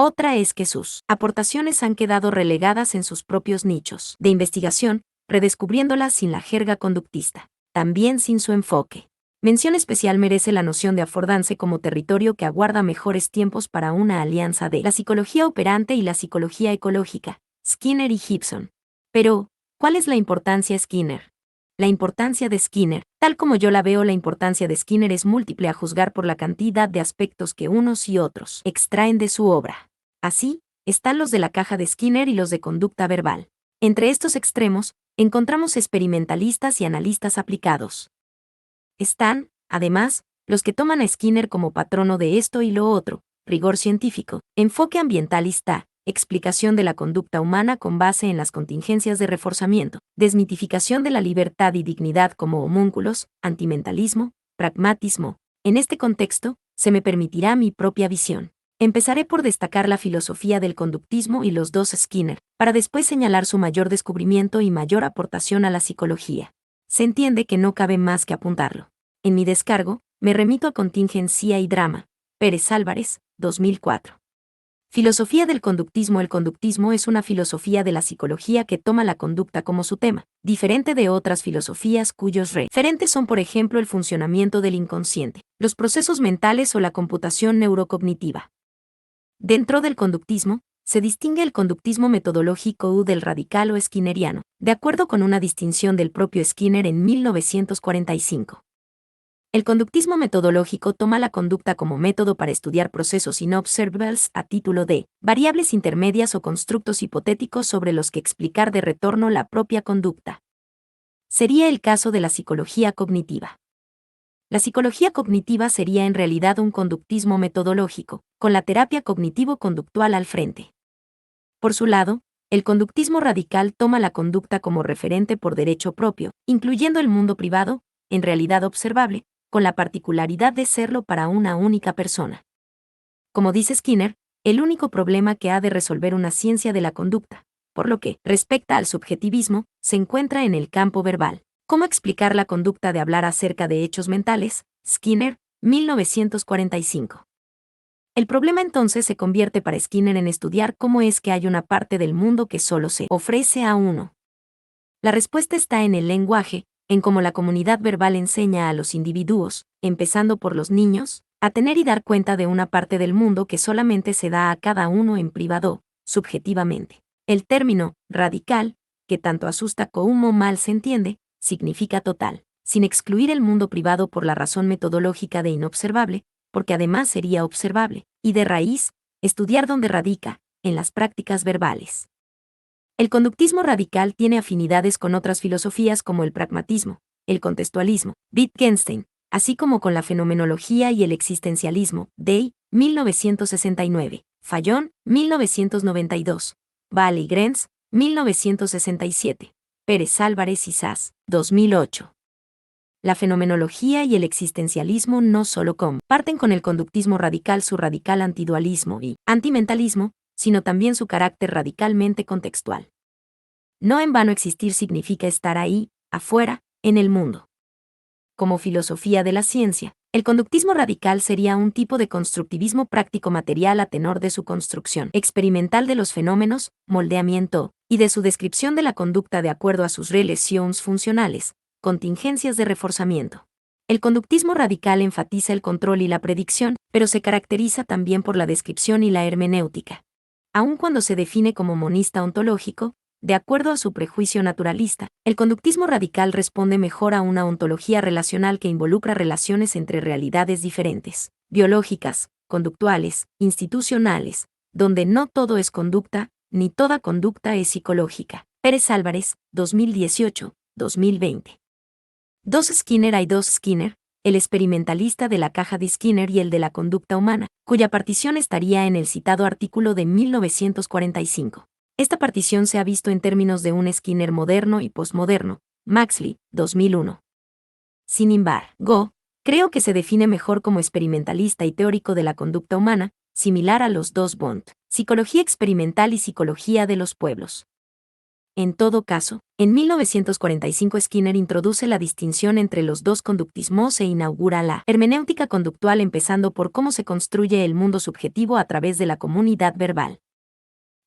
Otra es que sus aportaciones han quedado relegadas en sus propios nichos de investigación, redescubriéndolas sin la jerga conductista, también sin su enfoque. Mención especial merece la noción de afordance como territorio que aguarda mejores tiempos para una alianza de la psicología operante y la psicología ecológica, Skinner y Gibson. Pero, ¿cuál es la importancia de Skinner? La importancia de Skinner, tal como yo la veo, la importancia de Skinner es múltiple a juzgar por la cantidad de aspectos que unos y otros extraen de su obra. Así, están los de la caja de Skinner y los de conducta verbal. Entre estos extremos, encontramos experimentalistas y analistas aplicados. Están, además, los que toman a Skinner como patrono de esto y lo otro, rigor científico, enfoque ambientalista, explicación de la conducta humana con base en las contingencias de reforzamiento, desmitificación de la libertad y dignidad como homúnculos, antimentalismo, pragmatismo. En este contexto, se me permitirá mi propia visión. Empezaré por destacar la filosofía del conductismo y los dos Skinner, para después señalar su mayor descubrimiento y mayor aportación a la psicología. Se entiende que no cabe más que apuntarlo. En mi descargo, me remito a Contingencia y Drama, Pérez Álvarez, 2004. Filosofía del conductismo. El conductismo es una filosofía de la psicología que toma la conducta como su tema, diferente de otras filosofías cuyos referentes son, por ejemplo, el funcionamiento del inconsciente, los procesos mentales o la computación neurocognitiva. Dentro del conductismo, se distingue el conductismo metodológico del radical o skinneriano, de acuerdo con una distinción del propio Skinner en 1945. El conductismo metodológico toma la conducta como método para estudiar procesos inobservables a título de variables intermedias o constructos hipotéticos sobre los que explicar de retorno la propia conducta. Sería el caso de la psicología cognitiva. La psicología cognitiva sería en realidad un conductismo metodológico, con la terapia cognitivo-conductual al frente. Por su lado, el conductismo radical toma la conducta como referente por derecho propio, incluyendo el mundo privado, en realidad observable, con la particularidad de serlo para una única persona. Como dice Skinner, el único problema que ha de resolver una ciencia de la conducta, por lo que respecta al subjetivismo, se encuentra en el campo verbal. ¿Cómo explicar la conducta de hablar acerca de hechos mentales? Skinner, 1945. El problema entonces se convierte para Skinner en estudiar cómo es que hay una parte del mundo que solo se ofrece a uno. La respuesta está en el lenguaje, en cómo la comunidad verbal enseña a los individuos, empezando por los niños, a tener y dar cuenta de una parte del mundo que solamente se da a cada uno en privado, subjetivamente. El término radical, que tanto asusta como mal se entiende, significa total, sin excluir el mundo privado por la razón metodológica de inobservable, porque además sería observable, y de raíz, estudiar dónde radica, en las prácticas verbales. El conductismo radical tiene afinidades con otras filosofías como el pragmatismo, el contextualismo, Wittgenstein, así como con la fenomenología y el existencialismo, Day, 1969, Fallon, 1992, Ball y Grenz, 1967, Pérez Álvarez y Sass, 2008. La fenomenología y el existencialismo no solo comparten con el conductismo radical su radical antidualismo y antimentalismo, sino también su carácter radicalmente contextual. No en vano existir significa estar ahí, afuera, en el mundo. Como filosofía de la ciencia, el conductismo radical sería un tipo de constructivismo práctico material a tenor de su construcción experimental de los fenómenos, moldeamiento, y de su descripción de la conducta de acuerdo a sus relaciones funcionales, contingencias de reforzamiento. El conductismo radical enfatiza el control y la predicción, pero se caracteriza también por la descripción y la hermenéutica. Aun cuando se define como monista ontológico, de acuerdo a su prejuicio naturalista, el conductismo radical responde mejor a una ontología relacional que involucra relaciones entre realidades diferentes, biológicas, conductuales, institucionales, donde no todo es conducta, ni toda conducta es psicológica. Pérez Álvarez, 2018-2020. Dos Skinner. Hay dos Skinner, el experimentalista de la caja de Skinner y el de la conducta humana, cuya partición estaría en el citado artículo de 1945. Esta partición se ha visto en términos de un Skinner moderno y posmoderno, Maxley, 2001. Sin embargo, creo que se define mejor como experimentalista y teórico de la conducta humana, similar a los dos Bond, psicología experimental y psicología de los pueblos. En todo caso, en 1945 Skinner introduce la distinción entre los dos conductismos e inaugura la hermenéutica conductual empezando por cómo se construye el mundo subjetivo a través de la comunidad verbal.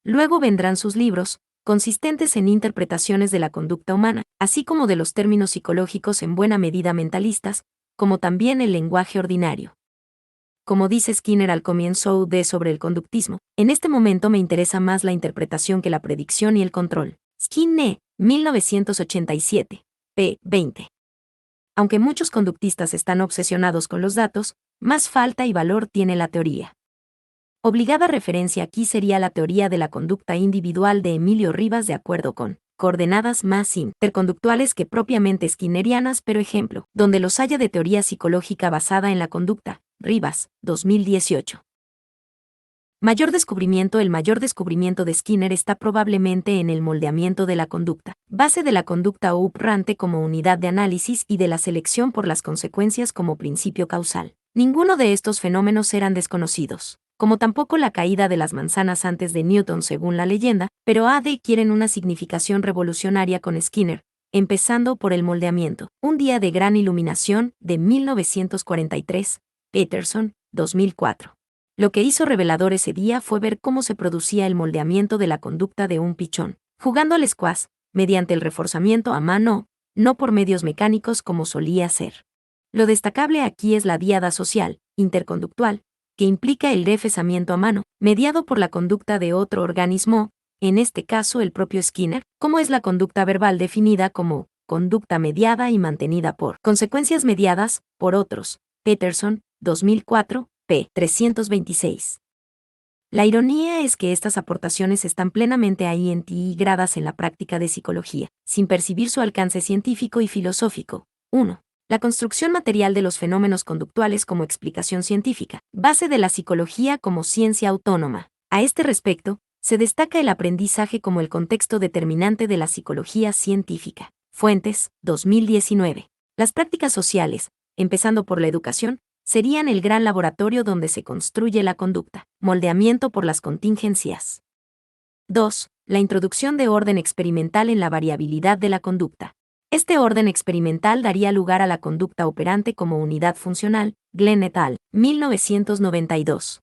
Luego vendrán sus libros, consistentes en interpretaciones de la conducta humana, así como de los términos psicológicos en buena medida mentalistas, como también el lenguaje ordinario. Como dice Skinner al comienzo de sobre el conductismo, en este momento me interesa más la interpretación que la predicción y el control. Skinner, 1987, p. 20. Aunque muchos conductistas están obsesionados con los datos, más falta y valor tiene la teoría. Obligada referencia aquí sería la teoría de la conducta individual de Emilio Rivas de acuerdo con coordenadas más interconductuales que propiamente skinnerianas, pero ejemplo, donde los haya de teoría psicológica basada en la conducta, Rivas, 2018. El mayor descubrimiento de Skinner está probablemente en el moldeamiento de la conducta, base de la conducta operante como unidad de análisis y de la selección por las consecuencias como principio causal. Ninguno de estos fenómenos eran desconocidos, como tampoco la caída de las manzanas antes de Newton según la leyenda, pero quieren una significación revolucionaria con Skinner, empezando por el moldeamiento. Un día de gran iluminación, de 1943, Peterson, 2004. Lo que hizo revelador ese día fue ver cómo se producía el moldeamiento de la conducta de un pichón, jugando al squash, mediante el reforzamiento a mano, no por medios mecánicos como solía ser. Lo destacable aquí es la diada social, interconductual, que implica el reforzamiento a mano, mediado por la conducta de otro organismo, en este caso el propio Skinner, como es la conducta verbal definida como conducta mediada y mantenida por consecuencias mediadas por otros. Peterson, 2004, p. 326. La ironía es que estas aportaciones están plenamente ahí integradas en la práctica de psicología, sin percibir su alcance científico y filosófico. 1. La construcción material de los fenómenos conductuales como explicación científica, base de la psicología como ciencia autónoma. A este respecto, se destaca el aprendizaje como el contexto determinante de la psicología científica. Fuentes, 2019. Las prácticas sociales, empezando por la educación, serían el gran laboratorio donde se construye la conducta, moldeamiento por las contingencias. 2. La introducción de orden experimental en la variabilidad de la conducta. Este orden experimental daría lugar a la conducta operante como unidad funcional, Glenn et al., 1992.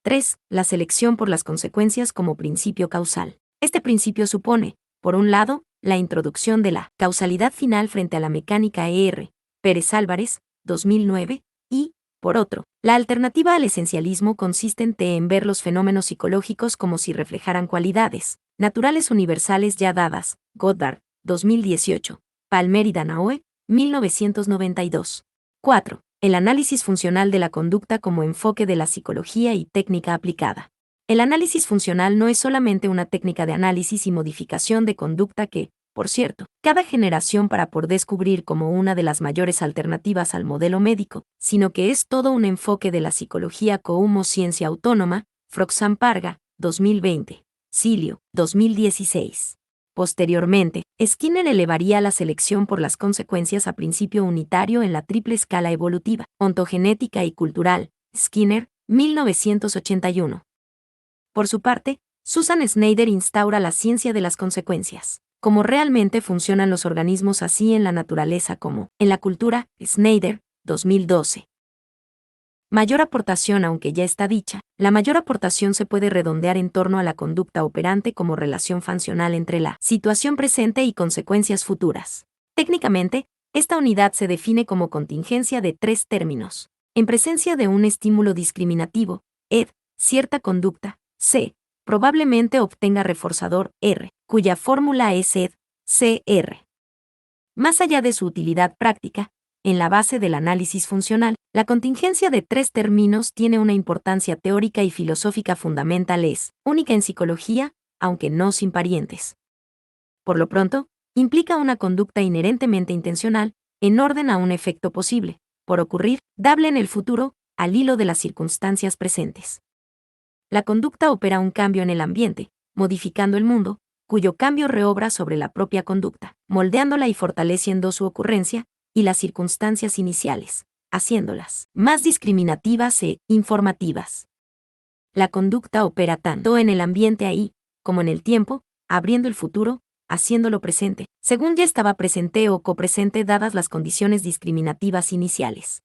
3. La selección por las consecuencias como principio causal. Este principio supone, por un lado, la introducción de la causalidad final frente a la mecánica E.R. Pérez Álvarez, 2009, y, por otro, la alternativa al esencialismo consistente en ver los fenómenos psicológicos como si reflejaran cualidades naturales universales ya dadas, Goddard, 2018, Palmer y Danaoe, 1992. 4. El análisis funcional de la conducta como enfoque de la psicología y técnica aplicada. El análisis funcional no es solamente una técnica de análisis y modificación de conducta que, por cierto, cada generación para por descubrir como una de las mayores alternativas al modelo médico, sino que es todo un enfoque de la psicología como ciencia autónoma, Froxam Parga, 2020, Cilio, 2016. Posteriormente, Skinner elevaría la selección por las consecuencias a principio unitario en la triple escala evolutiva, ontogenética y cultural, Skinner, 1981. Por su parte, Susan Snyder instaura la ciencia de las consecuencias. Cómo realmente funcionan los organismos así en la naturaleza como en la cultura, Snyder, 2012. Mayor aportación. Aunque ya está dicha, la mayor aportación se puede redondear en torno a la conducta operante como relación funcional entre la situación presente y consecuencias futuras. Técnicamente, esta unidad se define como contingencia de tres términos. En presencia de un estímulo discriminativo, ed, cierta conducta, c, probablemente obtenga reforzador, r, cuya fórmula es ed, cr. Más allá de su utilidad práctica, en la base del análisis funcional, la contingencia de tres términos tiene una importancia teórica y filosófica fundamental, es única en psicología, aunque no sin parientes. Por lo pronto, implica una conducta inherentemente intencional, en orden a un efecto posible, por ocurrir, dable en el futuro, al hilo de las circunstancias presentes. La conducta opera un cambio en el ambiente, modificando el mundo, cuyo cambio reobra sobre la propia conducta, moldeándola y fortaleciendo su ocurrencia y las circunstancias iniciales, haciéndolas más discriminativas e informativas. La conducta opera tanto en el ambiente ahí, como en el tiempo, abriendo el futuro, haciéndolo presente, según ya estaba presente o copresente dadas las condiciones discriminativas iniciales.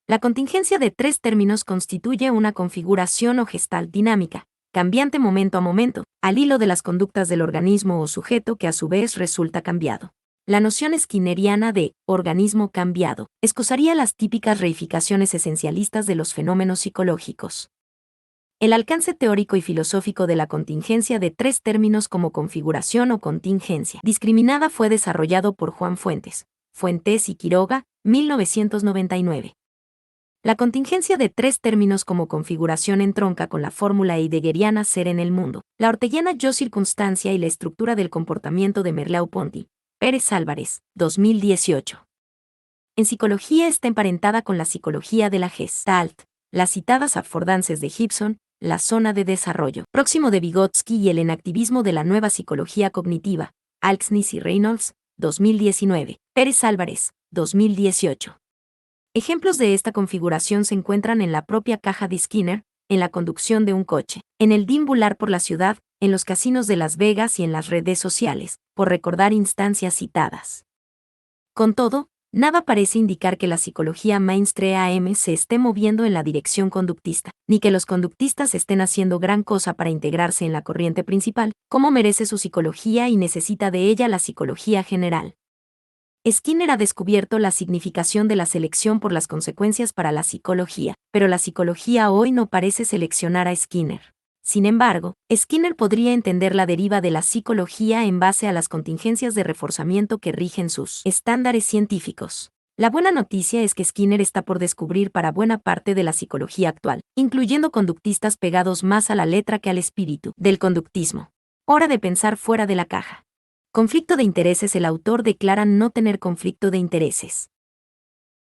La contingencia de tres términos constituye una configuración o gestalt dinámica, cambiante momento a momento, al hilo de las conductas del organismo o sujeto que a su vez resulta cambiado. La noción skinneriana de organismo cambiado excusaría las típicas reificaciones esencialistas de los fenómenos psicológicos. El alcance teórico y filosófico de la contingencia de tres términos como configuración o contingencia discriminada fue desarrollado por Juan Fuentes y Quiroga, 1999. La contingencia de tres términos como configuración entronca con la fórmula heideggeriana ser en el mundo, la orteguiana yo circunstancia y la estructura del comportamiento de Merleau-Ponty, Pérez Álvarez, 2018. En psicología está emparentada con la psicología de la Gestalt, las citadas affordances de Gibson, la zona de desarrollo próximo de Vygotsky y el enactivismo de la nueva psicología cognitiva, Alksnis y Reynolds, 2019, Pérez Álvarez, 2018. Ejemplos de esta configuración se encuentran en la propia caja de Skinner, en la conducción de un coche, en el deambular por la ciudad, en los casinos de Las Vegas y en las redes sociales, por recordar instancias citadas. Con todo, nada parece indicar que la psicología mainstream se esté moviendo en la dirección conductista, ni que los conductistas estén haciendo gran cosa para integrarse en la corriente principal, como merece su psicología y necesita de ella la psicología general. Skinner ha descubierto la significación de la selección por las consecuencias para la psicología, pero la psicología hoy no parece seleccionar a Skinner. Sin embargo, Skinner podría entender la deriva de la psicología en base a las contingencias de reforzamiento que rigen sus estándares científicos. La buena noticia es que Skinner está por descubrir para buena parte de la psicología actual, incluyendo conductistas pegados más a la letra que al espíritu del conductismo. Hora de pensar fuera de la caja. Conflicto de intereses. El autor declara no tener conflicto de intereses.